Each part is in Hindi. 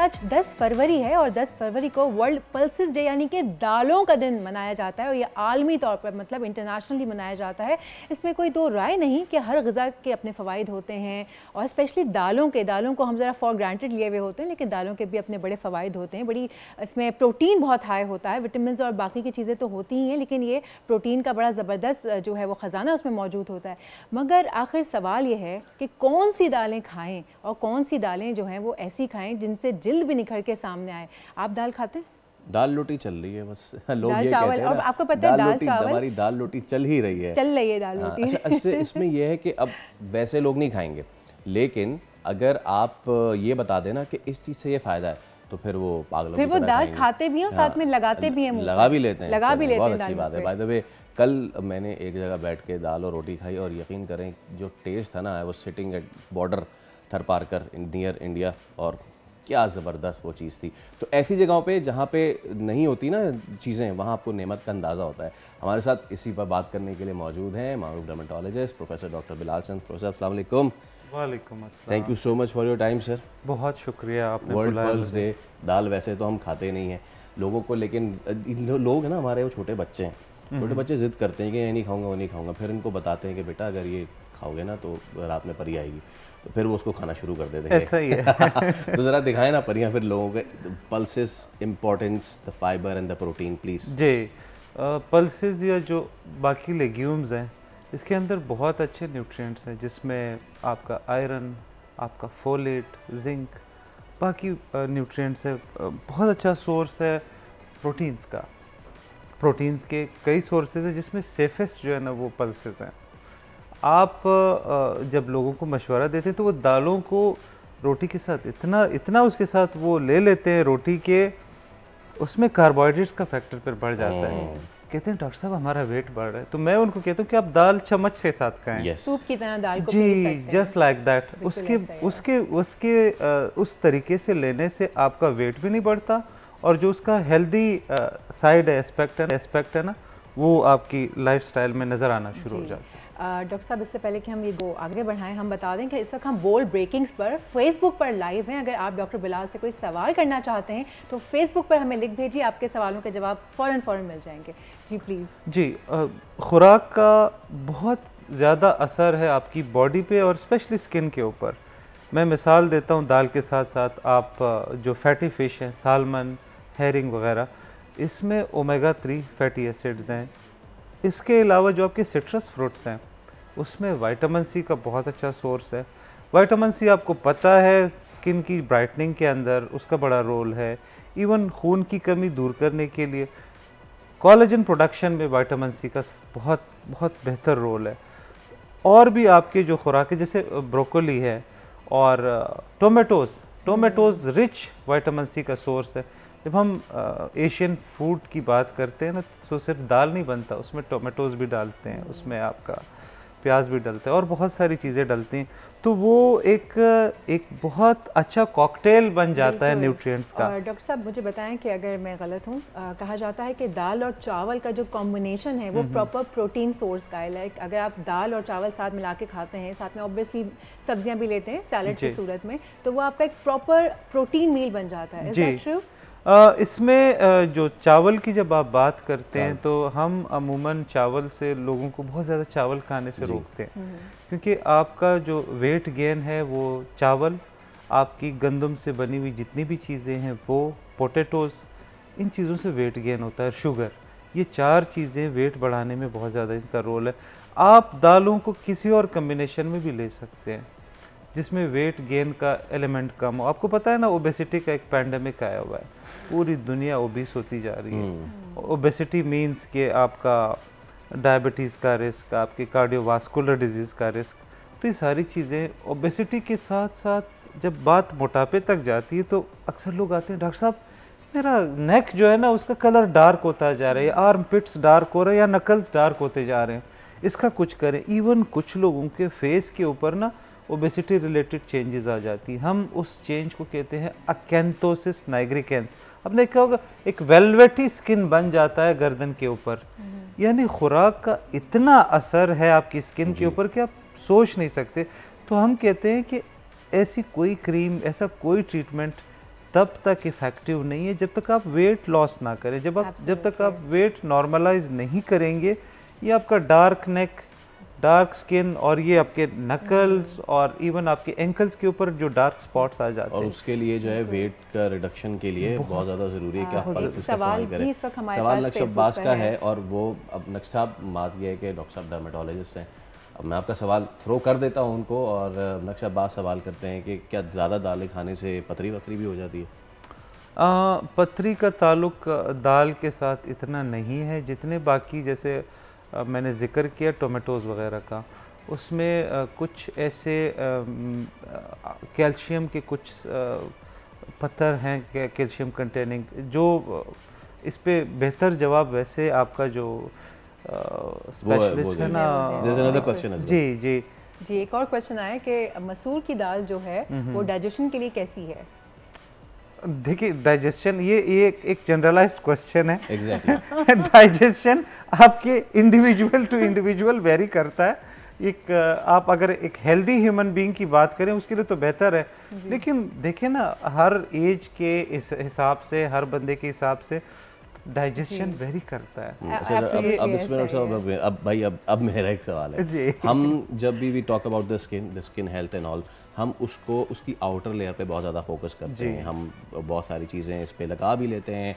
आज 10 फरवरी है और 10 फरवरी को वर्ल्ड पल्सेस डे यानी कि दालों का दिन मनाया जाता है और ये आलमी तौर पर मतलब इंटरनेशनली मनाया जाता है। इसमें कोई दो राय नहीं कि हर ग़िज़ा के अपने फ़वाइद होते हैं और स्पेशली दालों को हम ज़रा फॉर ग्रांटेड लिए हुए होते हैं, लेकिन दालों के भी अपने बड़े फ़वाइद होते हैं। बड़ी इसमें प्रोटीन बहुत हाई होता है, विटामिन और बाकी की चीज़ें तो होती ही हैं, लेकिन ये प्रोटीन का बड़ा ज़बरदस्त जो है वो ख़जाना उसमें मौजूद होता है। मगर आखिर सवाल ये है कि कौन सी दालें खाएँ और कौन सी दालें जो हैं वो ऐसी खाएँ जिनसे जल्द भी निखर के सामने आए। आप दाल खाते हैं? दाल रोटी चल रही है बस लोग दाल ये चावल, कहते हैं और ना, आपको पता है दाल चावल हमारी दाल रोटी चल ही रही है, चल रही है दाल रोटी। अच्छा, इसमें यह है कि अब वैसे लोग नहीं खाएंगे, लेकिन अगर आप ये बता देना कि इस चीज़ से ये फ़ायदा है तो फिर वो पागलों की तरह वो दाल खाते भी हैं और साथ में लगाते भी हैं, लगा भी लेते हैं, बहुत अच्छी बात है। बाय द वे कल मैंने एक जगह बैठ के दाल और रोटी खाई और यकीन करें जो टेस्ट था ना, वो sitting at border Tharparkar near India, और क्या ज़बरदस्त वो चीज़ थी। तो ऐसी जगहों पे जहाँ पे नहीं होती ना चीज़ें, वहाँ आपको नेमत का अंदाज़ा होता है। हमारे साथ इसी पर बात करने के लिए मौजूद हैं मारूफ डर्मेटोलॉजिस्ट प्रोफेसर डॉक्टर बिलाल चंद। प्रोफेसर अस्सलाम वालेकुम। वालेकुम अस्सलाम। Thank you so much for your time sir. बहुत शुक्रिया आपने वर्ल्ड बुलाया पल्स डे। दाल वैसे तो हम खाते नहीं हैं लोगों को, लेकिन लोग हैं ना हमारे, वो छोटे बच्चे हैं, छोटे बच्चे ज़िद करते हैं कि ये नहीं खाऊंगा वो नहीं खाऊंगा, फिर इनको बताते हैं कि बेटा अगर ये खाओगे ना तो रात में परी आएगी, तो फिर वो उसको खाना शुरू कर देते हैं। ऐसा ही है। तो ज़रा दिखाएं ना परियां फिर लोगों के, pulses, importance, the fibre and the protein please. जी, पल्सेस या जो बाकी लेग्यूम्स हैं, इसके अंदर बहुत अच्छे न्यूट्रिएंट्स हैं, जिसमें आपका आयरन, आपका फोलेट, जिंक, बाकी न्यूट्रिएंट्स है। बहुत अच्छा सोर्स है प्रोटीन्स का। प्रोटीन्स के कई सोर्सेज हैं, जिसमें सेफेस्ट जो है ना वो पल्सेस हैं। आप जब लोगों को मशवरा देते हैं तो वो दालों को रोटी के साथ इतना उसके साथ वो ले लेते हैं रोटी के, उसमें कार्बोहाइड्रेट्स का फैक्टर फिर बढ़ जाता है। कहते हैं डॉक्टर साहब हमारा वेट बढ़ रहा है, तो मैं उनको कहता हूँ कि आप दाल चम्मच के साथ खाएं। सूप की तरह दाल को जी, जस्ट लाइक दैट। उस तरीके से लेने से आपका वेट भी नहीं बढ़ता, और जो उसका हेल्दी साइड एस्पेक्ट है ना, वो आपकी लाइफस्टाइल में नज़र आना शुरू हो जाता है। डॉक्टर साहब, इससे पहले कि हम ये आगे बढ़ाएं, हम बता दें कि इस वक्त हम बोल्ड ब्रेकिंग्स पर फेसबुक पर लाइव हैं। अगर आप डॉक्टर बिलाल से कोई सवाल करना चाहते हैं तो फेसबुक पर हमें लिख भेजिए, आपके सवालों के जवाब फ़ौरन मिल जाएंगे। जी प्लीज़। जी, खुराक का बहुत ज़्यादा असर है आपकी बॉडी पे और स्पेशली स्किन के ऊपर। मैं मिसाल देता हूँ, दाल के साथ साथ आप जो फैटी फ़िश हैं, सालमन, हेरिंग वगैरह, इसमें ओमेगा 3 फैटी एसिड्स हैं। इसके अलावा जो आपके सिट्रस फ्रूट्स हैं, उसमें विटामिन सी का बहुत अच्छा सोर्स है। विटामिन सी आपको पता है स्किन की ब्राइटनिंग के अंदर उसका बड़ा रोल है। इवन खून की कमी दूर करने के लिए कोलेजन प्रोडक्शन में विटामिन सी का बहुत बहुत बेहतर रोल है। और भी आपके जो खुराक है, जैसे ब्रोकोली है और टोमेटोज़ रिच विटामिन सी का सोर्स है। जब हम एशियन फूड की बात करते हैं ना, तो सिर्फ दाल नहीं बनता, उसमें टोमेटोज़ भी डालते हैं, उसमें आपका प्याज भी डलते हैं और बहुत सारी चीज़ें डलती हैं, तो वो एक बहुत अच्छा कॉकटेल बन जाता है न्यूट्रिएंट्स का। डॉक्टर साहब मुझे बताएं कि अगर मैं गलत हूँ, कहा जाता है कि दाल और चावल का जो कॉम्बिनेशन है वो प्रॉपर प्रोटीन सोर्स का है। लाइक अगर आप दाल और चावल साथ मिला के खाते हैं, साथ में ऑब्वियसली सब्जियां भी लेते हैं सैलड की सूरत में, तो वो आपका एक प्रॉपर प्रोटीन मील बन जाता है। Is that true? इसमें जो चावल की जब आप बात करते हैं, तो हम अमूमन चावल से लोगों को बहुत ज़्यादा चावल खाने से रोकते हैं, क्योंकि आपका जो वेट गेन है वो चावल, आपकी गंदम से बनी हुई जितनी भी चीज़ें हैं वो, पोटैटोज़, इन चीज़ों से वेट गेन होता है। शुगर, ये 4 चीज़ें वेट बढ़ाने में बहुत ज़्यादा इनका रोल है। आप दालों को किसी और कम्बिनेशन में भी ले सकते हैं जिसमें वेट गेन का एलिमेंट कम हो। आपको पता है ना, ओबेसिटी का एक पैंडेमिक आया हुआ है, पूरी दुनिया ओबीस होती जा रही है। ओबेसिटी मीन्स कि आपका डायबिटीज़ का रिस्क, आपके कार्डियोवास्कुलर डिजीज़ का रिस्क, तो ये सारी चीज़ें ओबेसिटी के साथ साथ जब बात मोटापे तक जाती है, तो अक्सर लोग आते हैं, डॉक्टर साहब मेरा नेक जो है ना उसका कलर डार्क होता जा रहा है, आर्म पिट्स डार्क हो रहे हैं या नकल्स डार्क होते जा रहे हैं, इसका कुछ करें। इवन कुछ लोगों के फेस के ऊपर ना ओबेसिटी रिलेटेड चेंजेस आ जाती हैं। हम उस चेंज को कहते हैं अकेंथोसिस नाइग्रिकेंस। आपने देखा होगा एक वेलवेटी स्किन बन जाता है गर्दन के ऊपर। यानी खुराक का इतना असर है आपकी स्किन के ऊपर कि आप सोच नहीं सकते। तो हम कहते हैं कि ऐसी कोई क्रीम, ऐसा कोई ट्रीटमेंट तब तक इफ़ेक्टिव नहीं है जब तक आप वेट लॉस ना करें। जब तक आप वेट नॉर्मलाइज नहीं करेंगे, ये आपका डार्क नेक, डार्क स्किन और ये आपके नकल्स और इवन आपके एंकल्स के ऊपर जो डार्क स्पॉट्स आ जाते हैं, और उसके लिए जो है वेट का रिडक्शन के लिए बहुत ज़्यादा ज़रूरी है कि आप पल्सेस का इस्तेमाल करें। सवाल नक्श अब्बास का है और वो अब नक्श साहब बात ये है कि डॉक्टर साहब डर्मेटोलॉजिस्ट हैं। अब मैं आपका सवाल थ्रो कर देता हूँ उनको, और नक्श अब्बास सवाल करते हैं कि क्या ज़्यादा दालें खाने से पथरी वथरी भी हो जाती है? पथरी का ताल्लुक दाल के साथ इतना नहीं है जितने बाकी, जैसे मैंने जिक्र किया टोमेटोज़ वगैरह का, उसमें कुछ ऐसे कैल्शियम के कुछ पत्थर हैं कैल्शियम कंटेनिंग, जो इस पे बेहतर जवाब वैसे आपका जो स्पेशलिस्ट है ना। जी एक और क्वेश्चन आया कि मसूर की दाल जो है वो डाइजेशन के लिए कैसी है? देखिए डाइजेशन ये एक जनरलाइज्ड क्वेश्चन है। एग्जैक्टली डाइजेशन आपके इंडिविजुअल टू इंडिविजुअल वेरी करता है। आप अगर एक हेल्दी ह्यूमन बीइंग की बात करें उसके लिए तो बेहतर है, लेकिन देखिए ना हर एज के हिसाब से, हर बंदे के हिसाब से डाइजेशन वेरी करता है। अब इसमें अब भाई अब मेरा एक सवाल है। हम जब भी talk about the skin health and all, हम उसको उसकी आउटर लेयर पे बहुत ज़्यादा फोकस करते हैं। हम बहुत सारी चीज़ें इस पे लगा भी लेते हैं,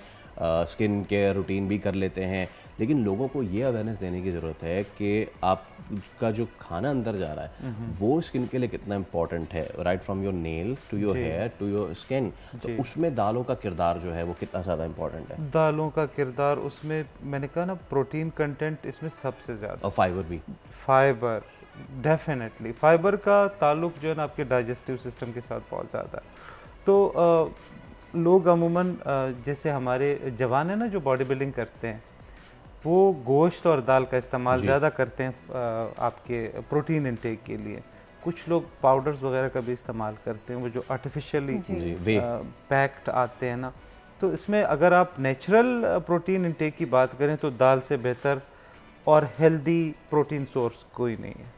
स्किन केयर रूटीन भी कर लेते हैं, लेकिन लोगों को ये अवेयरनेस देने की ज़रूरत है कि आपका जो खाना अंदर जा रहा है वो स्किन के लिए कितना इंपॉर्टेंट है, right from your nails to your hair to your skin. तो उसमें दालों का किरदार जो है वो कितना ज़्यादा इंपॉर्टेंट है? दालों का किरदार उसमें मैंने कहा ना, प्रोटीन कंटेंट इसमें सबसे ज़्यादा, और फाइबर भी। फाइबर डेफिनेटली, फाइबर का ताल्लुक जो है ना आपके डाइजेस्टिव सिस्टम के साथ बहुत ज़्यादा है। तो लोग अमूमन जैसे हमारे जवान है ना जो बॉडी बिल्डिंग करते हैं, वो गोश्त और दाल का इस्तेमाल ज़्यादा करते हैं आपके प्रोटीन इंटेक के लिए। कुछ लोग पाउडर्स वगैरह का भी इस्तेमाल करते हैं, वो जो आर्टिफिशियली पैक्ड आते हैं ना। तो इसमें अगर आप नेचुरल प्रोटीन इंटेक की बात करें तो दाल से बेहतर और हेल्दी प्रोटीन सोर्स कोई नहीं है।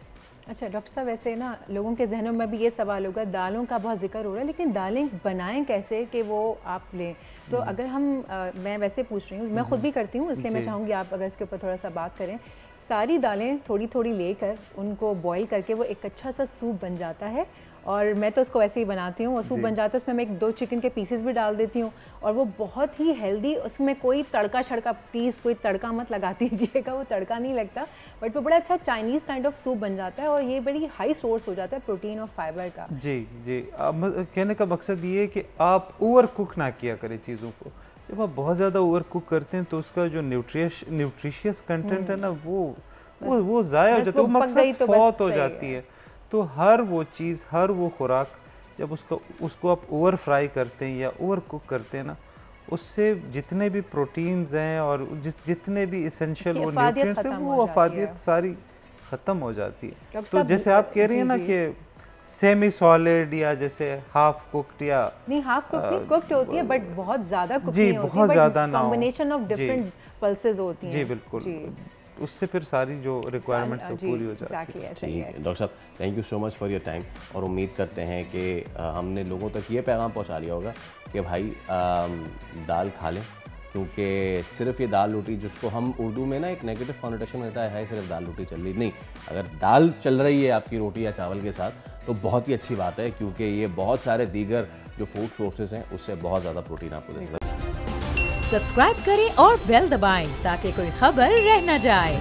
अच्छा डॉक्टर साहब, वैसे ना लोगों के जहनों में भी ये सवाल होगा, दालों का बहुत जिक्र हो रहा है, लेकिन दालें बनाएं कैसे कि वो आप लें? तो अगर हम मैं वैसे पूछ रही हूँ, मैं खुद भी करती हूँ, इसलिए मैं चाहूँगी आप अगर इसके ऊपर थोड़ा सा बात करें। सारी दालें थोड़ी थोड़ी लेकर उनको बॉईल करके वो एक अच्छा सा सूप बन जाता है, और मैं तो उसको वैसे ही बनाती हूँ। वो सूप बन जाता है, उसमें मैं 1-2 चिकन के पीसेस भी डाल देती हूँ, और वो बहुत ही हेल्दी, उसमें कोई तड़का शड़का, प्लीज़ कोई तड़का मत लगा दीजिएगा, वो तड़का नहीं लगता, बट वो बड़ा अच्छा चाइनीज़ काइंड ऑफ सूप बन जाता है, और ये बड़ी हाई सोर्स हो जाता है प्रोटीन और फाइबर का। जी कहने का मकसद ये है कि आप ओवर कुक ना किया करें चीज़ों को। जब आप बहुत ज़्यादा ओवर कुक करते हैं तो उसका जो न्यूट्रिशियस कंटेंट है ना वो ज़ाया हो जाता है, वो मकसद फौत हो जाती है। तो हर वो चीज़, हर वो खुराक जब उसको आप ओवर फ्राई करते हैं या ओवर कुक करते हैं ना, उससे जितने भी प्रोटीन्स हैं और जितने भी इसेंशियल वो न्यूट्रिएंट्स हैं, वो अफादियत सारी ख़त्म हो जाती है। तो जैसे आप कह रही हैं ना कि सेमी सॉलिड या जैसे हाफ कुक्ड, या नहीं हाफ कुक्ड नहीं, कुक्ड होती है बट बहुत ज़्यादा कुक नहीं होती, बहुत ज़्यादा ना, कॉम्बिनेशन ऑफ डिफरेंट पल्सेस होती हैं। जी बिल्कुल, उससे फिर सारी जो रिक्वायरमेंट्स सब पूरी हो जाती है। ठीक, डॉक्टर साहब thank you so much for your time, और उम्मीद करते हैं कि हमने लोगों तक ये पैगाम पहुंचा लिया होगा कि भाई दाल खा लें, क्योंकि सिर्फ ये दाल रोटी, जिसको हम उर्दू में ना एक नेगेटिव कॉनोटेशन मिलता है सिर्फ दाल रोटी चल रही, नहीं, अगर दाल चल रही है आपकी रोटी या चावल के साथ तो बहुत ही अच्छी बात है, क्योंकि ये बहुत सारे दीगर जो फूड सोर्सेज हैं उससे बहुत ज़्यादा प्रोटीन आपको दे सकता है। सब्सक्राइब करें और बेल दबाएं ताकि कोई खबर रह न जाए।